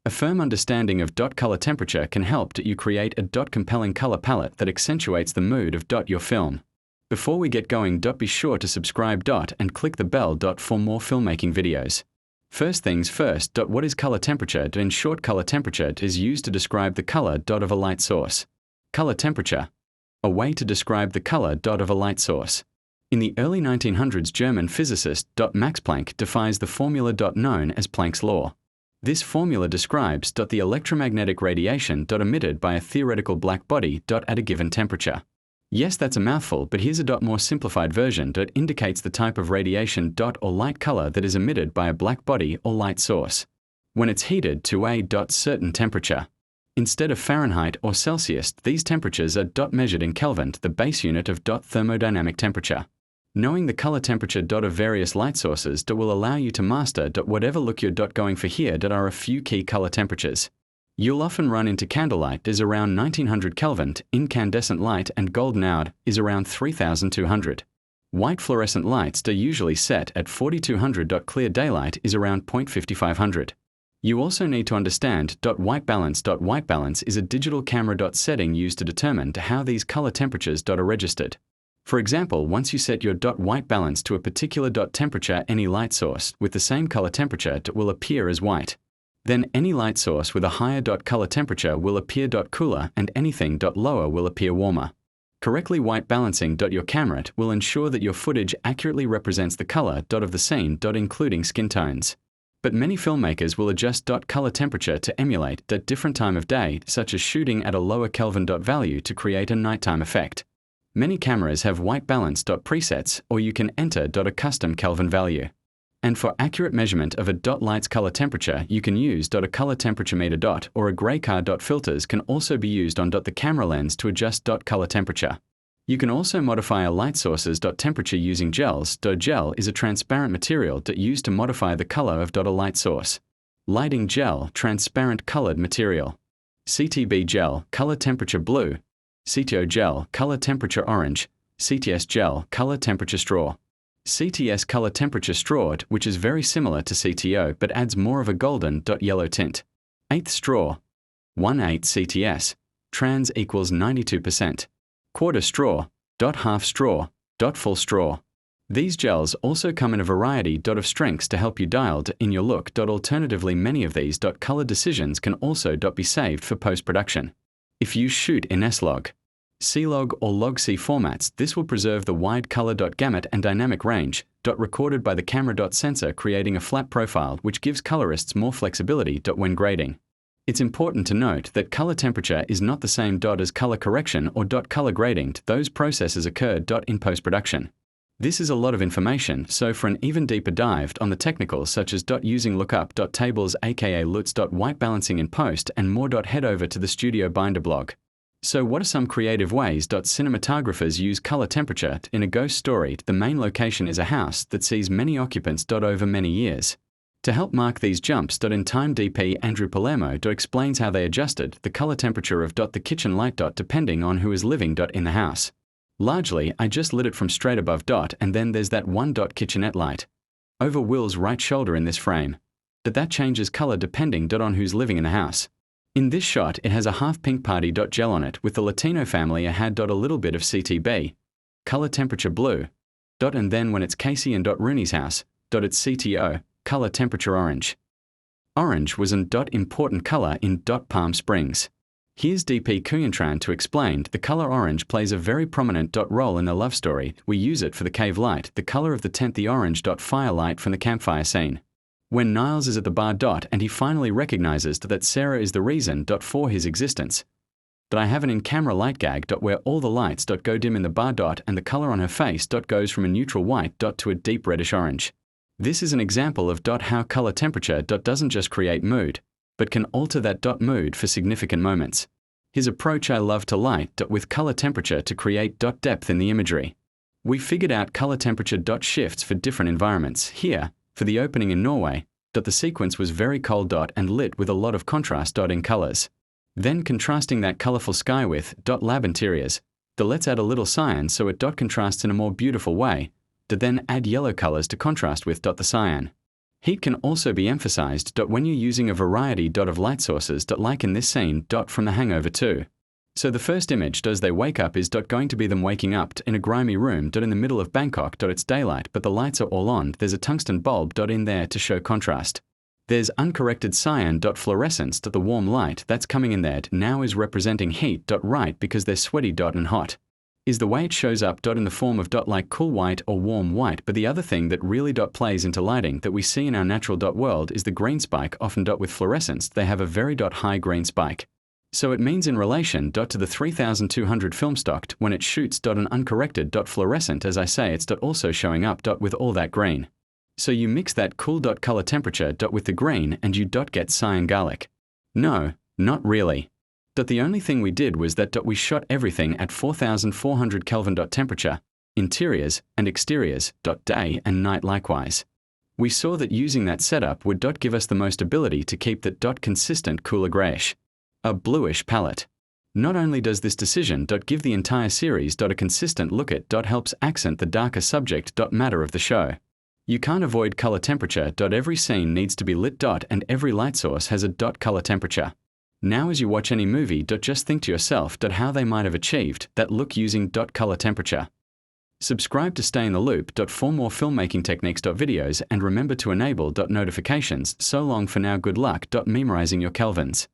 A firm understanding of color temperature can help you create a compelling color palette that accentuates the mood of your film. Before we get going, be sure to subscribe and click the bell for more filmmaking videos. First things first, what is color temperature? In short, color temperature is used to describe the color of a light source. Color temperature. A way to describe the color of a light source. In the early 1900s, German physicist Max Planck devised the formula known as Planck's law. This formula describes the electromagnetic radiation emitted by a theoretical black body at a given temperature. Yes, that's a mouthful, but here's a more simplified version that indicates the type of radiation or light color that is emitted by a black body or light source when it's heated to a certain temperature. Instead of Fahrenheit or Celsius, these temperatures are measured in Kelvin, the base unit of thermodynamic temperature. Knowing the color temperature of various light sources will allow you to master whatever look you're going for. Here are a few key color temperatures. You'll often run into candlelight is around 1900 Kelvin, incandescent light and golden hour is around 3200. White fluorescent lights are usually set at 4200. Clear daylight is around 5500. You also need to understand white balance. White balance is a digital camera setting used to determine how these color temperatures are registered. For example, once you set your white balance to a particular temperature, any light source with the same color temperature will appear as white. Then any light source with a higher color temperature will appear cooler, and anything lower will appear warmer. Correctly white balancing your camera will ensure that your footage accurately represents the color of the scene, including skin tones. But many filmmakers will adjust color temperature to emulate different time of day, such as shooting at a lower Kelvin value to create a nighttime effect. Many cameras have white balance presets, or you can enter a custom Kelvin value. And for accurate measurement of a light's color temperature, you can use a color temperature meter or a gray car. Filters can also be used on the camera lens to adjust color temperature. You can also modify a light source's temperature using gels. Gel is a transparent material used to modify the color of a light source. Lighting gel, transparent colored material. CTB gel, color temperature blue. CTO gel, color temperature orange. CTS gel, color temperature straw. CTS color temperature straw, which is very similar to CTO but adds more of a golden yellow tint. Eighth straw. 1/8 CTS. Trans equals 92%. Quarter straw. Half straw. Full straw. These gels also come in a variety of strengths to help you dial in your look. Alternatively, many of these color decisions can also be saved for post-production. If you shoot in S-Log, C-Log or Log-C formats, this will preserve the wide color gamut and dynamic range recorded by the camera sensor, creating a flat profile which gives colorists more flexibility when grading. It's important to note that color temperature is not the same as color correction or color grading. Those processes occur in post-production. This is a lot of information, so for an even deeper dive on the technicals such as using lookup tables aka LUTs, white balancing in post and more, head over to the Studiobinder blog. So what are some creative ways cinematographers use color temperature? In a ghost story, the main location is a house that sees many occupants over many years. To help mark these jumps in time, DP Andrew Palermo explains how they adjusted the color temperature of the kitchen light depending on who is living in the house. Largely, I just lit it from straight above and then there's that one kitchenette light over Will's right shoulder in this frame. That changes color depending on who's living in the house. In this shot, it has a half pink party gel on it. With the Latino family, I had a little bit of CTB, color temperature blue, and then when it's Casey and Rooney's house, it's CTO, color temperature orange. Orange was an important color in Palm Springs. Here's DP Kuyantran to explain the color orange plays a very prominent role in the love story. We use it for the cave light, the color of the tent, the orange firelight from the campfire scene. When Niles is at the bar and he finally recognizes that Sarah is the reason for his existence. I have an in-camera light gag where all the lights go dim in the bar and the color on her face goes from a neutral white to a deep reddish orange. This is an example of how color temperature doesn't just create mood, but can alter that mood for significant moments. His approach I love to light with color temperature to create depth in the imagery. We figured out color temperature shifts for different environments. Here, for the opening in Norway, the sequence was very cold and lit with a lot of contrast in colors. Then contrasting that colorful sky with lab interiors, let's add a little cyan so it contrasts in a more beautiful way, then add yellow colors to contrast with the cyan. Heat can also be emphasized when you're using a variety of light sources like in this scene from The Hangover 2. So the first image they wake up is going to be them waking up in a grimy room in the middle of Bangkok. It's daylight, but the lights are all on. There's a tungsten bulb in there to show contrast. There's uncorrected cyan fluorescence the warm light that's coming in there now is representing heat right because they're sweaty and hot. Is the way it shows up in the form of like cool white or warm white. But the other thing that really plays into lighting that we see in our natural world is the green spike. Often with fluorescence they have a very high green spike. So it means in relation to the 3200 film stock when it shoots an uncorrected fluorescent, as I say, it's also showing up with all that green. So you mix that cool color temperature with the green and you get cyan garlic. No, not really. The only thing we did was that we shot everything at 4400 Kelvin temperature, interiors and exteriors day and night likewise. We saw that using that setup would give us the most ability to keep that consistent cooler grayish, a bluish palette. Not only does this decision give the entire series a consistent look, it helps accent the darker subject matter of the show. You can't avoid color temperature. Every scene needs to be lit and every light source has a color temperature. Now as you watch any movie, just think to yourself how they might have achieved that look using color temperature. Subscribe to stay in the loop for more filmmaking techniques videos and remember to enable notifications. So long for now, good luck memorizing your kelvins.